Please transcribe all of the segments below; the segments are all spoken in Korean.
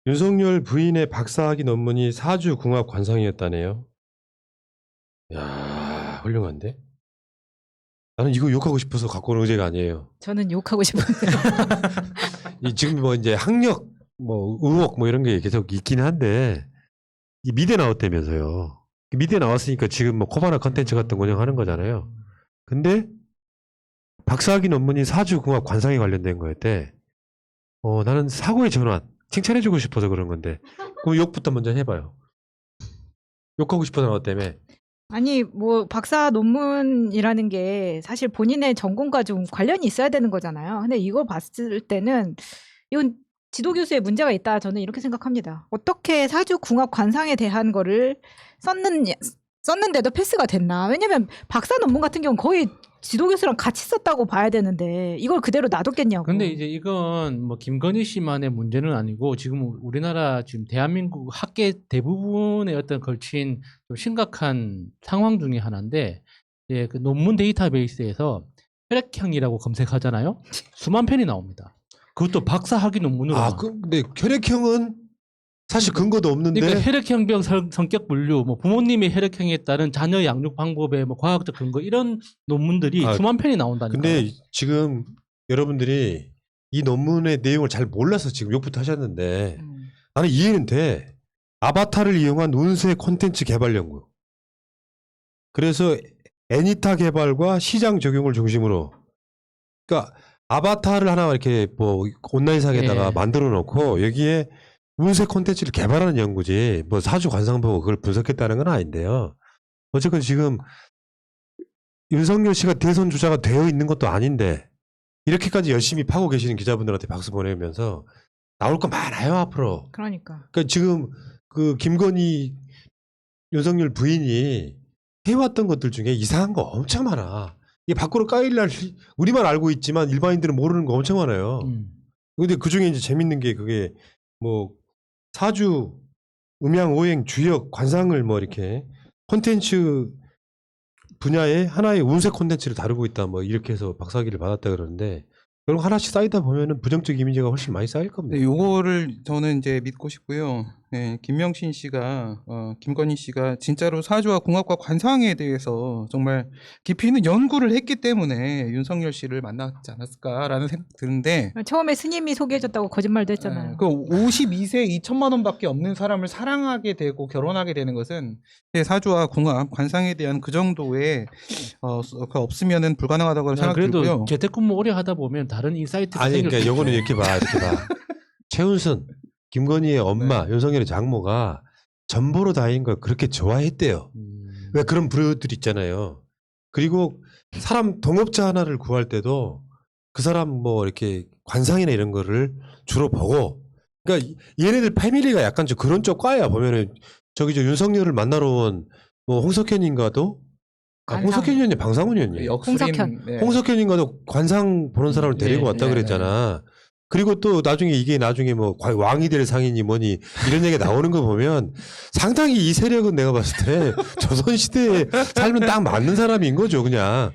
윤석열 부인의 박사학위 논문이 사주 궁합 관상이었다네요. 야, 훌륭한데? 나는 이거 욕하고 싶어서 갖고 온 의제가 아니에요. 저는 욕하고 싶은데. 지금 뭐 이제 학력, 뭐 의혹 뭐 이런 게 계속 있긴 한데 이 미대 나왔다면서요. 미대 나왔으니까 지금 뭐 코바나 컨텐츠 같은 거 운영하는 거잖아요. 근데 박사학위 논문이 사주 궁합 관상에 관련된 거였대. 나는 사고의 전환 칭찬해주고 싶어서 그런 건데 그럼 욕부터 먼저 해봐요. 욕하고 싶어서 나왔다며. 아니 뭐 박사 논문이라는 게 사실 본인의 전공과 좀 관련이 있어야 되는 거잖아요. 근데 이걸 봤을 때는 이건 지도 교수의 문제가 있다. 저는 이렇게 생각합니다. 어떻게 사주 궁합 관상에 대한 거를 썼는데도 패스가 됐나? 왜냐면 박사 논문 같은 경우는 거의 지도 교수랑 같이 썼다고 봐야 되는데 이걸 그대로 놔뒀겠냐고. 근데 이제 이건 뭐 김건희 씨만의 문제는 아니고 지금 우리나라 지금 대한민국 학계 대부분의 어떤 걸친 좀 심각한 상황 중에 하나인데, 예, 그 논문 데이터베이스에서 혈액형이라고 검색하잖아요. 수만 편이 나옵니다. 그것도 박사 학위 논문으로. 근데 혈액형은 사실 근거도 없는데. 그러니까 혈액형별 성격 분류, 뭐 부모님의 혈액형에 따른 자녀 양육 방법의 뭐 과학적 근거 이런 논문들이 수만 편이 나온다니까. 근데 지금 여러분들이 이 논문의 내용을 잘 몰라서 지금 욕부터 하셨는데 나는 이해는 돼. 아바타를 이용한 운세 콘텐츠 개발 연구. 그래서 애니타 개발과 시장 적용을 중심으로. 그러니까 아바타를 하나 이렇게 뭐 온라인상에다가 만들어 놓고 여기에 운세 콘텐츠를 개발하는 연구지 뭐 사주 관상 보고 그걸 분석했다는 건 아닌데요. 어쨌건 지금 윤석열 씨가 대선 주자가 되어 있는 것도 아닌데 이렇게까지 열심히 파고 계시는 기자분들한테 박수 보내면서 나올 거 많아요 앞으로. 그러니까 지금 그 김건희 윤석열 부인이 해왔던 것들 중에 이상한 거 엄청 많아. 이게 밖으로 까일날 우리만 알고 있지만 일반인들은 모르는 거 엄청 많아요. 근데 그 중에 이제 재밌는 게 그게 뭐 사주, 음양, 오행, 주역, 관상을 뭐 이렇게 콘텐츠 분야의 하나의 운세 콘텐츠를 다루고 있다 뭐 이렇게 해서 박사학위를 받았다 그러는데 그런 거 하나씩 쌓이다 보면은 부정적 이미지가 훨씬 많이 쌓일 겁니다. 네, 요거를 저는 이제 믿고 싶고요. 네, 김명신 씨가 김건희 씨가 진짜로 사주와 궁합과 관상에 대해서 정말 깊이 있는 연구를 했기 때문에 윤석열 씨를 만났지 않았을까라는 생각 드는데, 처음에 스님이 소개해줬다고 거짓말도 했잖아요. 그 52세 2천만 원밖에 없는 사람을 사랑하게 되고 결혼하게 되는 것은 사주와 궁합, 관상에 대한 그 정도의 그 없으면은 불가능하다고 생각들고요. 그래도 재택근무 오래 하다 보면 다른 인사이트가 아니 생길 그러니까 요거는 텐데. 이렇게 봐. 최은순, 김건희의 엄마, 윤석열의 장모가 전보로 다닌 걸 그렇게 좋아했대요. 왜 그런 부류들 있잖아요. 그리고 사람 동업자 하나를 구할 때도 그 사람 뭐 이렇게 관상이나 이런 거를 주로 보고, 그러니까 얘네들 패밀리가 약간 좀 그런 쪽 과야. 보면은 저기 저 윤석열을 만나러 온 뭐 홍석현인가도 홍석현이었냐 방상훈이었냐. 홍석현. 네. 홍석현인가도 관상 보는 사람을 데리고 왔다 네, 그랬잖아. 그리고 또 나중에 이게 나중에 뭐 왕이 될 상인이 뭐니 이런 얘기가 나오는 거 보면 상당히 이 세력은 내가 봤을 때 조선시대에 살면 딱 맞는 사람인 거죠. 그냥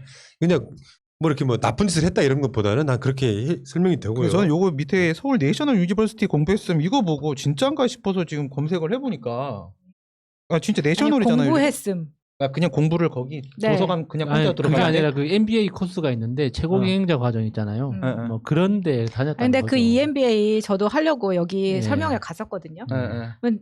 뭐 이렇게 뭐 나쁜 짓을 했다 이런 것보다는 난 그렇게 설명이 되고요. 그래서 저는 요거 밑에 서울 내셔널 유니버시티 공부했으면 이거 보고 진짠가 싶어서 지금 검색을 해보니까 진짜 내셔널이잖아요. 공부했음. 그냥 공부를 거기 네. 도서관 그냥 혼자 아니, 그게 들어가는데 아니라 그 MBA 코스가 있는데 최고경영자 과정 있잖아요. 네. 뭐 그런데 다녔다는 근데 거죠. 그 EMBA 저도 하려고 여기 네. 설명회 갔었거든요. 네.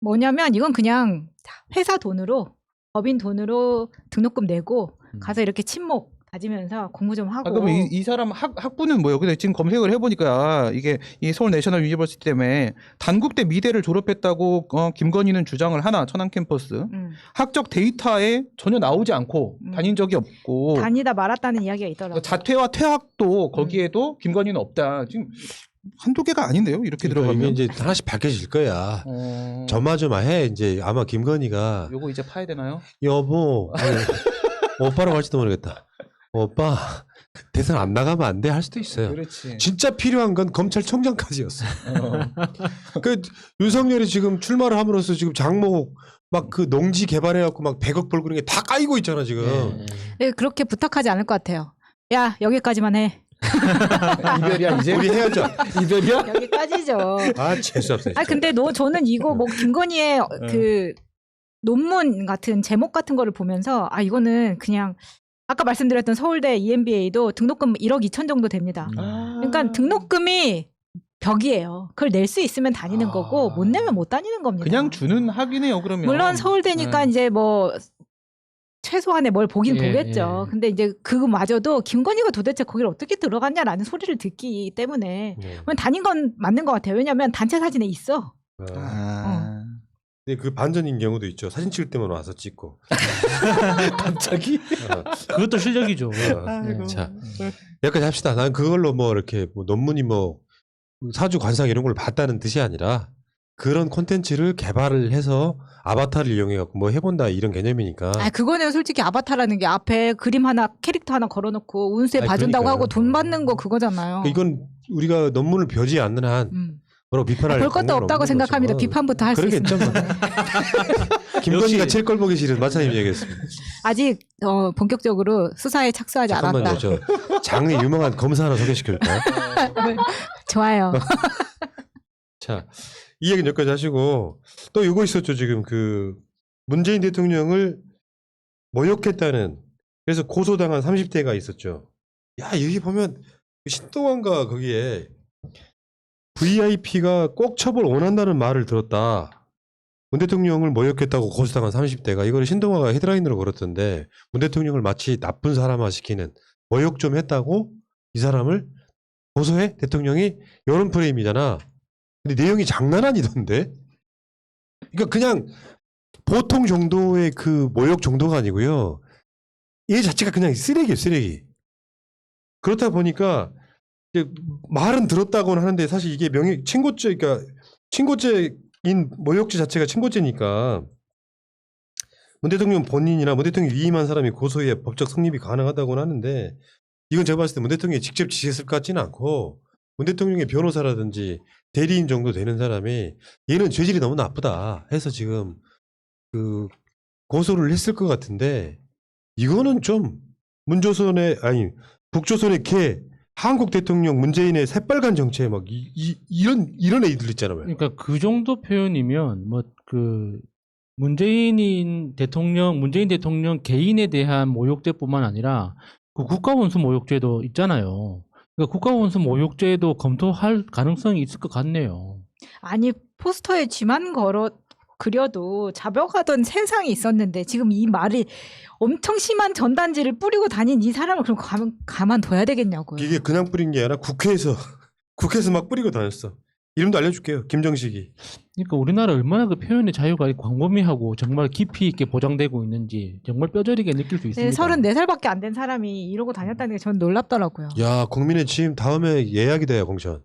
뭐냐면 이건 그냥 회사 돈으로 법인 돈으로 등록금 내고 가서 이렇게 친목 다지면서 공부 좀 하고. 그러면 이 사람 학부는 뭐예요? 근데 지금 검색을 해보니까 이게 이 서울 내셔널 유니버시티 때문에 단국대 미대를 졸업했다고 김건희는 주장을 하나 천안 캠퍼스 학적 데이터에 전혀 나오지 않고 다닌 적이 없고 다니다 말았다는 이야기가 있더라고요. 자퇴와 퇴학도 거기에도 김건희는 없다. 지금 한두 개가 아닌데요? 이렇게 그러니까 들어가면 이게 이제 하나씩 밝혀질 거야. 조마조마해. 이제 아마 김건희가 요거 이제 파야 되나요? 여보 아니, 오빠라고 할지도 모르겠다. 오빠 대선 안 나가면 안 돼 할 수도 있어요. 그렇지. 진짜 필요한 건 검찰총장까지였어. 그 윤석열이 지금 출마를 함으로써 지금 장모 막 그 농지 개발해갖고 막 100억 벌 그런 게 다 까이고 있잖아 지금. 네, 그렇게 부탁하지 않을 것 같아요. 야 여기까지만 해. 이별이야 이제? 우리 헤어져. 이별이야? 여기까지죠. 아 재수없어. 아 근데 저는 이거 뭐 김건희의 그 논문 같은 제목 같은 거를 보면서 아 이거는 그냥 아까 말씀드렸던 서울대 EMBA도 등록금 1억 2천 정도 됩니다. 그러니까 등록금이 벽이에요. 그걸 낼 수 있으면 다니는 거고 못 내면 못 다니는 겁니다. 그냥 주는 하긴해요 그러면. 물론 서울대니까 이제 뭐 최소한의 뭘 보긴 예, 보겠죠. 예. 근데 이제 그거마저도 김건희가 도대체 거기를 어떻게 들어갔냐라는 소리를 듣기 때문에 그건 다닌 건 맞는 것 같아요. 왜냐하면 단체 사진에 있어. 근데 그 반전인 경우도 있죠. 사진 찍을 때만 와서 찍고. 갑자기? 그것도 실력이죠. 아이고. 자 여기까지 합시다. 난 그걸로 뭐 이렇게 뭐 논문이 뭐 사주 관상 이런 걸 봤다는 뜻이 아니라 그런 콘텐츠를 개발을 해서 아바타를 이용해 갖고 뭐 해본다 이런 개념이니까. 아 그거는 솔직히 아바타라는 게 앞에 그림 하나 캐릭터 하나 걸어놓고 운세 아니, 봐준다고 그러니까요. 하고 돈 받는 거 그거잖아요. 이건 우리가 논문을 벼지 않는 한 뭐라고 비판할 볼 것도 방법은 없다고 없는 생각합니다. 거죠. 비판부터 할 수 그러겠죠. 있습니다. 뭐. 김건희가 역시- 칠걸 보기 싫은 마차님 얘기했습니다. 아직 본격적으로 수사에 착수하지 잠깐만요. 않았다. 저 장래 유명한 검사 하나 소개시켜줄까요? 좋아요. 자, 이 얘기는 여기까지 하시고 또 이거 있었죠. 지금 그 문재인 대통령을 모욕했다는 그래서 고소당한 30대가 있었죠. 야, 여기 보면 신동환과 거기에 VIP가 꼭 처벌 원한다는 말을 들었다. 문 대통령을 모욕했다고 고소당한 30대가 이걸 신동아가 헤드라인으로 걸었던데 문 대통령을 마치 나쁜 사람화 시키는 모욕 좀 했다고 이 사람을 고소해? 대통령이 이런 프레임이잖아. 근데 내용이 장난 아니던데? 그러니까 그냥 보통 정도의 그 모욕 정도가 아니고요. 얘 자체가 그냥 쓰레기예요, 쓰레기. 그렇다 보니까 이제 말은 들었다고는 하는데 사실 이게 친고죄, 그러니까 친고죄인 모욕죄 자체가 친고죄니까 문 대통령 본인이나 문 대통령 위임한 사람이 고소해 법적 성립이 가능하다고는 하는데 이건 제가 봤을 때 문 대통령이 직접 지시했을 것 같지는 않고 문 대통령의 변호사라든지 대리인 정도 되는 사람이 얘는 죄질이 너무 나쁘다 해서 지금 그 고소를 했을 것 같은데 이거는 좀 북조선의 개 한국 대통령 문재인의 새빨간 정치에 막 이런 애들 있잖아요. 그러니까 그 정도 표현이면 뭐 그 문재인 대통령 개인에 대한 모욕죄뿐만 아니라 그 국가원수 모욕죄도 있잖아요. 그러니까 국가원수 모욕죄도 검토할 가능성이 있을 것 같네요. 아니 포스터에 쥐만 그려도 잡혀가던 세상이 있었는데 지금 이 말이 엄청 심한 전단지를 뿌리고 다닌 이 사람을 그럼 가만둬야 되겠냐고요. 이게 그냥 뿌린 게 아니라 국회에서 막 뿌리고 다녔어. 이름도 알려줄게요. 김정식이. 그러니까 우리나라 얼마나 그 표현의 자유가 광범위하고 정말 깊이 있게 보장되고 있는지 정말 뼈저리게 느낄 수 있습니다. 34살밖에 안 된 사람이 이러고 다녔다는 게 저는 놀랍더라고요. 야, 국민의 취임 다음에 예약이다, 공천.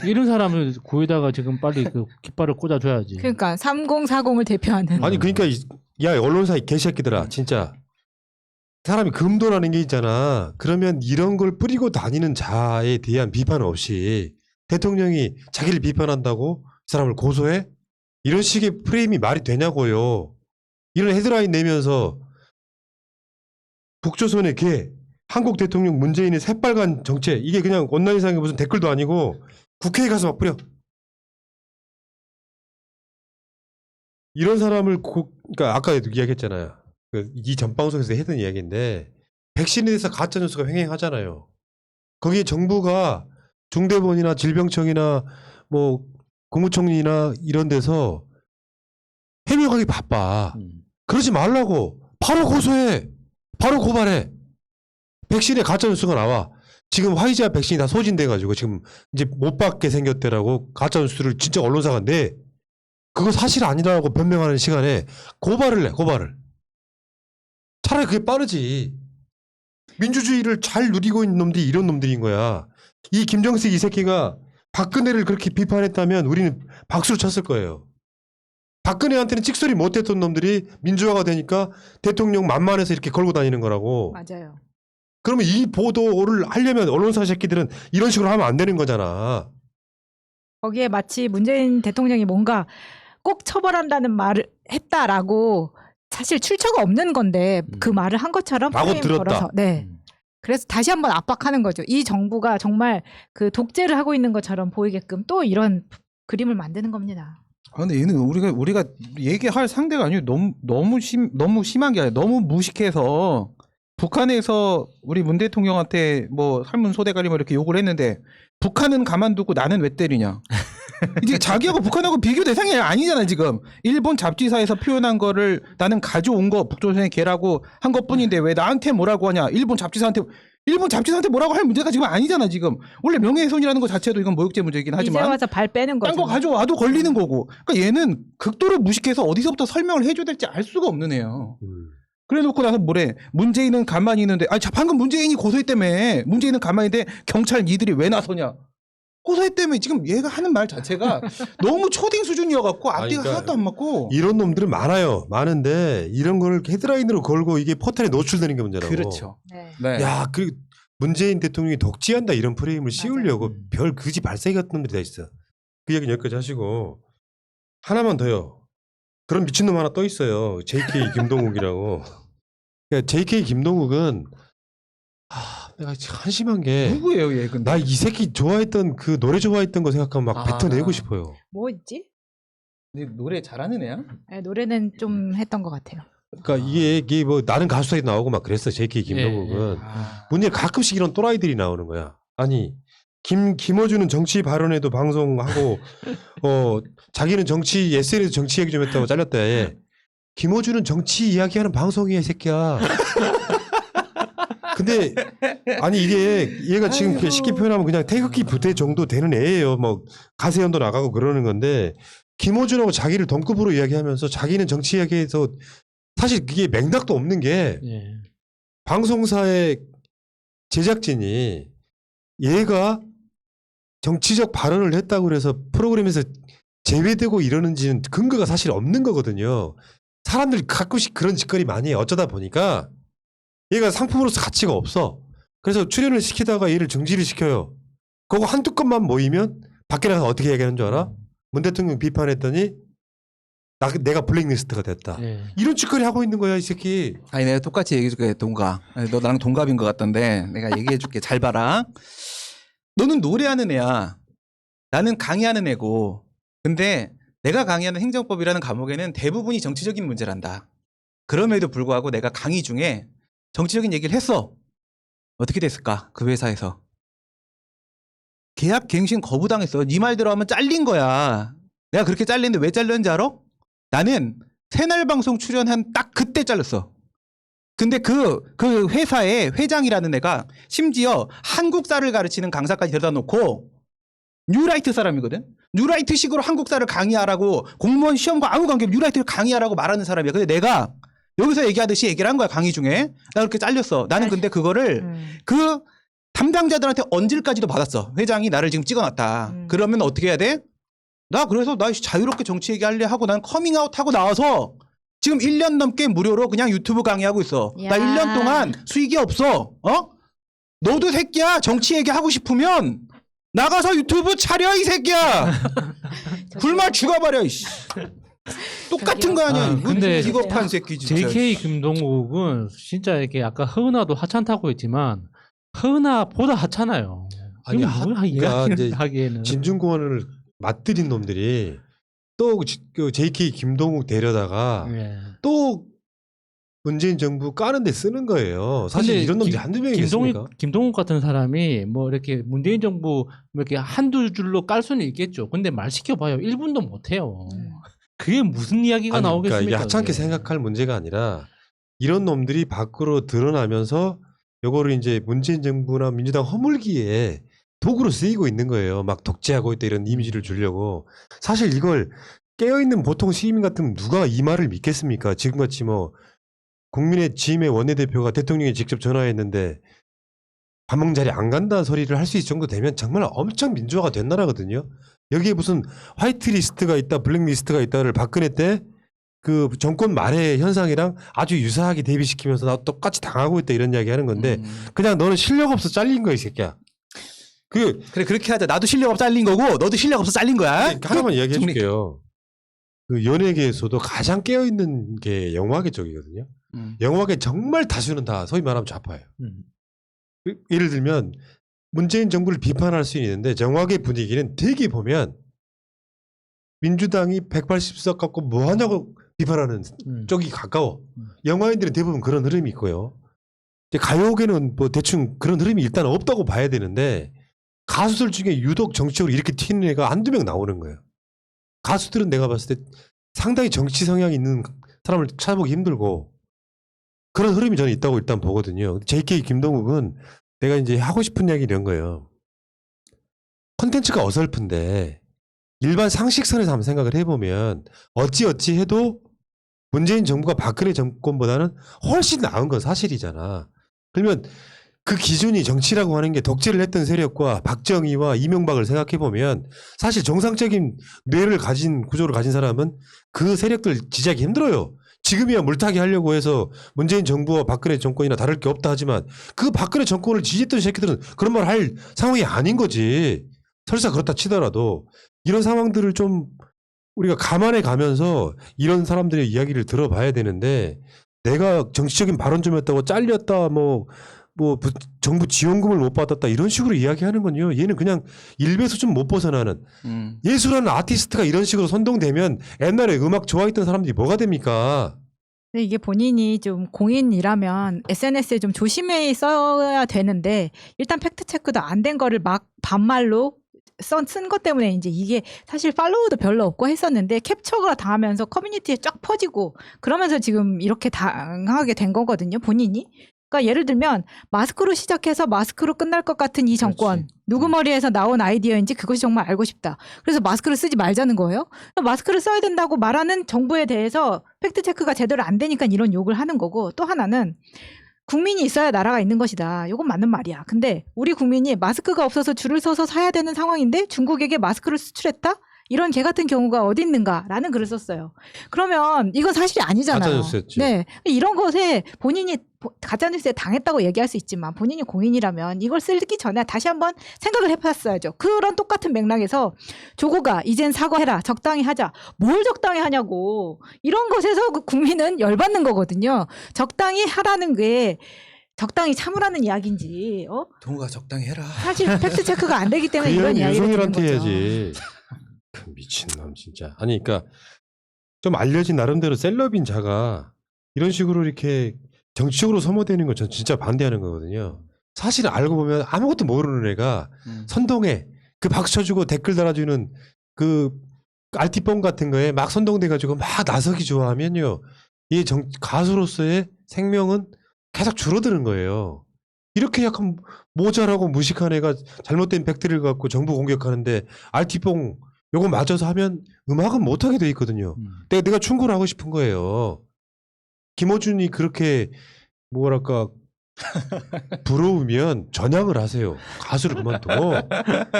이런 사람을 구에다가 지금 빨리 그 깃발을 꽂아줘야지. 그러니까 3040을 대표하는. 아니 그러니까 야 언론사 이 개새끼들아 진짜 사람이 금도라는 게 있잖아. 그러면 이런 걸 뿌리고 다니는 자에 대한 비판 없이 대통령이 자기를 비판한다고 이 사람을 고소해? 이런 식의 프레임이 말이 되냐고요. 이런 헤드라인 내면서 북조선의 개 한국 대통령 문재인의 새빨간 정체 이게 그냥 온라인상에 무슨 댓글도 아니고 국회에 가서 막 뿌려. 이런 사람을 그러니까 아까 이야기했잖아요. 이 전 방송에서 했던 이야기인데 백신에 대해서 가짜 뉴스가 횡행하잖아요. 거기에 정부가 중대본이나 질병청이나 뭐 국무총리나 이런 데서 해명하기 바빠. 그러지 말라고. 바로 고소해. 바로 고발해. 백신에 가짜 뉴스가 나와. 지금 화이자 백신이 다 소진돼가지고 지금 이제 못 받게 생겼대라고 가짜 뉴스를 진짜 언론사가 내. 그거 사실 아니라고 변명하는 시간에 고발을 해. 고발을. 차라리 그게 빠르지. 민주주의를 잘 누리고 있는 놈들이 이런 놈들인 거야. 이 김정식 이 새끼가 박근혜를 그렇게 비판했다면 우리는 박수를 쳤을 거예요. 박근혜한테는 찍소리 못했던 놈들이 민주화가 되니까 대통령 만만해서 이렇게 걸고 다니는 거라고. 맞아요. 그러면 이 보도를 하려면 언론사 새끼들은 이런 식으로 하면 안 되는 거잖아. 거기에 마치 문재인 대통령이 뭔가 꼭 처벌한다는 말을 했다라고 사실 출처가 없는 건데 그 말을 한 것처럼 라고 프레임 들었다. 걸어서 네. 그래서 다시 한번 압박하는 거죠. 이 정부가 정말 그 독재를 하고 있는 것처럼 보이게끔 또 이런 그림을 만드는 겁니다. 아, 근데 얘는 우리가 얘기할 상대가 아니고 너무 심한 게 아니라 너무 무식해서 북한에서 우리 문 대통령한테 뭐 할문 소대가리 뭐 이렇게 욕을 했는데 북한은 가만두고 나는 왜 때리냐. 이제 자기하고 북한하고 비교 대상이 아니잖아 지금. 일본 잡지사에서 표현한 거를 나는 가져온 거 북조선의 개라고 한 것뿐인데 왜 나한테 뭐라고 하냐. 일본 잡지사한테 뭐라고 할 문제가 지금 아니잖아 지금. 원래 명예훼손이라는 것 자체도 이건 모욕죄 문제이긴 이제 하지만 와서 발 빼는 거죠. 딴 거 가져와도 걸리는 거고. 그러니까 얘는 극도로 무식해서 어디서부터 설명을 해줘야 될지 알 수가 없는 애요. 그래 놓고 나서 뭐래. 문재인은 가만히 있는데 방금 문재인이 고소했다며. 문재인은 가만히 있는데 경찰 니들이 왜 나서냐. 고소했다며. 지금 얘가 하는 말 자체가 너무 초딩 수준이어갖고 앞뒤가 그러니까 하나도 안 맞고. 이런 놈들은 많아요. 많은데 이런 걸 헤드라인으로 걸고 이게 포털에 노출되는 게 문제라고. 그렇죠. 네. 네. 야, 그 문재인 대통령이 독재한다 이런 프레임을 씌우려고 별 그지 발사기 같은 놈들이 다 있어. 그 얘기는 여기까지 하시고 하나만 더요. 그런 미친놈 하나 또 있어요. JK 김동욱이라고. 그러니까 JK 김동욱은 내가 참 한심한 게 누구예요 얘 근데? 나 이 새끼 좋아했던 그 노래 좋아했던 거 생각하면 막 뱉어내고 싶어요. 뭐 있지? 근데 노래 잘하는 애야? 네, 노래는 좀 했던 것 같아요. 그러니까 이게 뭐 나는 가수에 나오고 막 그랬어. JK 김동욱은. 문제 가끔씩 이런 또라이들이 나오는 거야. 아니 김어준은 정치 발언에도 방송하고 자기는 정치 SNS 정치 얘기 좀 했다고 잘렸다. 얘. 김어준은 정치 이야기하는 방송이야 이 새끼야. 근데 아니 이게 얘가 지금 이렇게 쉽게 표현하면 그냥 태극기 부대 정도 되는 애예요. 뭐 가세연도 나가고 그러는 건데 김어준하고 자기를 동급으로 이야기하면서 자기는 정치 이야기에서 사실 그게 맥락도 없는 게 예. 방송사의 제작진이 얘가 정치적 발언을 했다고 그래서 프로그램에서 제외되고 이러는지는 근거가 사실 없는 거거든요. 사람들이 가끔씩 그런 짓거리 많이 해요. 어쩌다 보니까 얘가 상품으로서 가치가 없어. 그래서 출연을 시키다가 얘를 정지를 시켜요. 그거 한두 건만 모이면 밖에 나가서 어떻게 얘기하는 줄 알아? 문 대통령 비판했더니 내가 블랙리스트가 됐다. 예. 이런 짓거리 하고 있는 거야 이 새끼. 아니 내가 똑같이 얘기해줄게 동갑. 아니, 너 나랑 동갑인 것 같던데 내가 얘기해줄게. 잘 봐라. 너는 노래하는 애야. 나는 강의하는 애고. 근데 내가 강의하는 행정법이라는 과목에는 대부분이 정치적인 문제란다. 그럼에도 불구하고 내가 강의 중에 정치적인 얘기를 했어. 어떻게 됐을까? 그 회사에서. 계약 갱신 거부당했어. 네 말대로 하면 잘린 거야. 내가 그렇게 잘렸는데 왜 잘렸는지 알아? 나는 새날 방송 출연한 딱 그때 잘렸어. 근데 그 회사의 회장이라는 애가 심지어 한국사를 가르치는 강사까지 데려다 놓고 뉴라이트 사람이거든. 뉴라이트식으로 한국사를 강의하라고 공무원 시험과 아무 관계 없이 뉴라이트를 강의하라고 말하는 사람이야. 근데 내가 여기서 얘기하듯이 얘기를 한 거야. 강의 중에. 나 그렇게 잘렸어. 나는 근데 그거를 그 담당자들한테 언질까지도 받았어. 회장이 나를 지금 찍어놨다. 그러면 어떻게 해야 돼? 그래서 나 자유롭게 정치 얘기할래 하고 난 커밍아웃 하고 나와서 지금 1년 넘게 무료로 그냥 유튜브 강의하고 있어. 야. 나 1년 동안 수익이 없어. 너도 새끼야 정치 얘기하고 싶으면 나가서 유튜브 차려 이 새끼야. 굶어 죽어버려 이씨. 똑같은 거 아니야. 근데 기겁한 새끼 진짜. JK 김동욱은 진짜 이렇게 아까 허은아도 하찮다고 했지만 허은아보다 하찮아요. 아니, 그러니까 이제 하기에는 진중권을 맞들인 놈들이 또 그 JK 김동욱 데려다가 예. 또 문재인 정부 까는데 쓰는 거예요. 사실 근데 이런 놈들이 한두 명이겠습니까? 김동욱 같은 사람이 뭐 이렇게 문재인 정부 뭐 이렇게 한두 줄로 깔 수는 있겠죠. 근데 말 시켜봐요. 1분도 못해요. 그게 무슨 이야기가 아니, 나오겠습니까? 그러니까 이게 하찮게 그게. 생각할 문제가 아니라 이런 놈들이 밖으로 드러나면서 요거를 이제 문재인 정부나 민주당 허물기에 도구로 쓰이고 있는 거예요. 막 독재하고 있다 이런 이미지를 주려고. 사실 이걸 깨어있는 보통 시민 같으면 누가 이 말을 믿겠습니까? 지금같이 뭐 국민의힘의 원내대표가 대통령이 직접 전화했는데 밥 먹는 자리 안 간다는 소리를 할 수 있을 정도 되면 정말 엄청 민주화가 된 나라거든요. 여기에 무슨 화이트리스트가 있다 블랙리스트가 있다를 박근혜 때 그 정권 말의 현상이랑 아주 유사하게 대비시키면서 나 똑같이 당하고 있다 이런 이야기 하는 건데 그냥 너는 실력 없어 잘린 거야 이 새끼야. 그래 그렇게 하자. 나도 실력 없어 잘린 거고 너도 실력 없어 잘린 거야. 하나만 이야기해 줄게요. 그 연예계에서도 가장 깨어있는 게 영화계 쪽이거든요. 영화계 정말 다수는 다 소위 말하면 좌파예요. 예를 들면 문재인 정부를 비판할 수 있는데 정확의 분위기는 되게 보면 민주당이 180석 갖고 뭐 하냐고 비판하는 쪽이 가까워. 영화인들은 대부분 그런 흐름이 있고요. 이제 가요계는 뭐 대충 그런 흐름이 일단 없다고 봐야 되는데 가수들 중에 유독 정치적으로 이렇게 튀는 애가 한두 명 나오는 거예요. 가수들은 내가 봤을 때 상당히 정치 성향이 있는 사람을 찾아보기 힘들고 그런 흐름이 저는 있다고 일단 보거든요. JK 김동욱은 내가 이제 하고 싶은 이야기 이런 거예요. 콘텐츠가 어설픈데 일반 상식선에서 한번 생각을 해보면 어찌 해도 문재인 정부가 박근혜 정권보다는 훨씬 나은 건 사실이잖아. 그러면 그 기준이 정치라고 하는 게 독재를 했던 세력과 박정희와 이명박을 생각해보면 사실 정상적인 뇌를 가진 구조를 가진 사람은 그 세력들 지지하기 힘들어요. 지금이야 물타기 하려고 해서 문재인 정부와 박근혜 정권이나 다를 게 없다 하지만 그 박근혜 정권을 지지했던 새끼들은 그런 말 할 상황이 아닌 거지. 설사 그렇다 치더라도 이런 상황들을 좀 우리가 감안해 가면서 이런 사람들의 이야기를 들어봐야 되는데 내가 정치적인 발언 좀 했다고 잘렸다 뭐 정부 지원금을 못 받았다 이런 식으로 이야기하는 건요. 얘는 그냥 일배 수준 못 벗어나는 예술하는 아티스트가 이런 식으로 선동되면 옛날에 음악 좋아했던 사람들이 뭐가 됩니까? 근데 이게 본인이 좀 공인이라면 SNS에 좀 조심히 써야 되는데 일단 팩트 체크도 안 된 거를 막 반말로 쓴 것 때문에 이제 이게 사실 팔로우도 별로 없고 했었는데 캡처가 당하면서 커뮤니티에 쫙 퍼지고 그러면서 지금 이렇게 당하게 된 거거든요. 본인이. 그러니까 예를 들면 마스크로 시작해서 마스크로 끝날 것 같은 이 정권 그렇지. 누구 머리에서 나온 아이디어인지 그것이 정말 알고 싶다. 그래서 마스크를 쓰지 말자는 거예요. 마스크를 써야 된다고 말하는 정부에 대해서 팩트체크가 제대로 안 되니까 이런 욕을 하는 거고 또 하나는 국민이 있어야 나라가 있는 것이다. 이건 맞는 말이야. 근데 우리 국민이 마스크가 없어서 줄을 서서 사야 되는 상황인데 중국에게 마스크를 수출했다? 이런 개 같은 경우가 어디 있는가라는 글을 썼어요. 그러면 이건 사실이 아니잖아요. 가짜뉴스였지. 네, 이런 것에 본인이 가짜뉴스에 당했다고 얘기할 수 있지만 본인이 공인이라면 이걸 쓰기 전에 다시 한번 생각을 해봤어야죠. 그런 똑같은 맥락에서 조고가 이젠 사과해라, 적당히 하자. 뭘 적당히 하냐고. 이런 것에서 그 국민은 열받는 거거든요. 적당히 하라는 게 적당히 참으라는 이야기인지 동우가 적당히 해라. 사실 팩트 체크가 안 되기 때문에 그 이런 이야기 이야기를 드는 윤석열한테 거죠. 해야지. 그 미친놈 진짜. 아니 그러니까 좀 알려진 나름대로 셀럽인 자가 이런 식으로 이렇게 정치적으로 소모되는 거 전 진짜 반대하는 거거든요. 사실 알고 보면 아무것도 모르는 애가 선동해. 그 박수 쳐주고 댓글 달아주는 그 알티뽕 같은 거에 막 선동돼가지고 막 나서기 좋아하면요. 이 가수로서의 생명은 계속 줄어드는 거예요. 이렇게 약간 모자라고 무식한 애가 잘못된 팩트를 갖고 정부 공격하는데 알티뽕 요거 맞아서 하면 음악은 못하게 돼 있거든요. 내가 충고를 하고 싶은 거예요. 김어준이 그렇게 뭐랄까 부러우면 전향을 하세요. 가수를 그만두고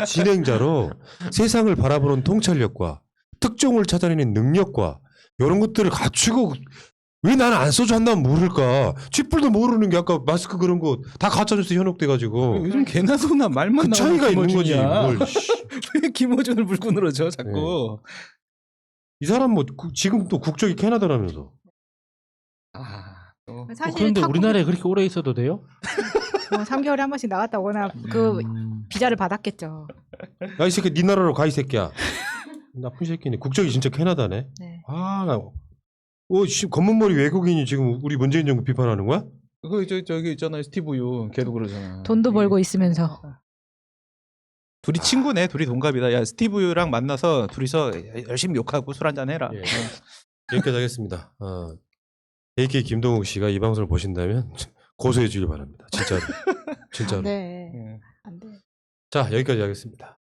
진행자로 세상을 바라보는 통찰력과 특종을 찾아내는 능력과 이런 것들을 갖추고 왜 나는 안 소주 한다면 모를까? 쥐뿔도 모르는 게 아까 마스크 그런 거 다 가짜뉴스 현혹돼가지고 요즘 개나 소나 말만 그 차이가 있는 거지. 김어준이야. 뭘, 씨. 왜 김어준을 물건으로 줘 자꾸. 이 사람 뭐 지금 또 국적이 캐나다라면서. 사실 그런데 탁구- 우리나라에 그렇게 오래 있어도 돼요? 3개월에 한 번씩 나갔다 오거나 그 비자를 받았겠죠. 야 이 새끼 네 나라로 가 이 새끼야. 나쁜 새끼네. 국적이 진짜 캐나다네. 네. 아, 나. 검은머리 외국인이 지금 우리 문재인 정부 비판하는 거야? 저기 있잖아요 스티브 유 걔도 그러잖아. 돈도 벌고 있으면서. 둘이 친구네. 둘이 동갑이다. 야 스티브 유랑 만나서 둘이서 열심히 욕하고 술 한잔 해라. 예. 여기까지 하겠습니다. AK 김동욱 씨가 이 방송을 보신다면 고소해 주길 바랍니다. 진짜로. 진짜로. 네. 예. 안 돼. 자, 여기까지 하겠습니다.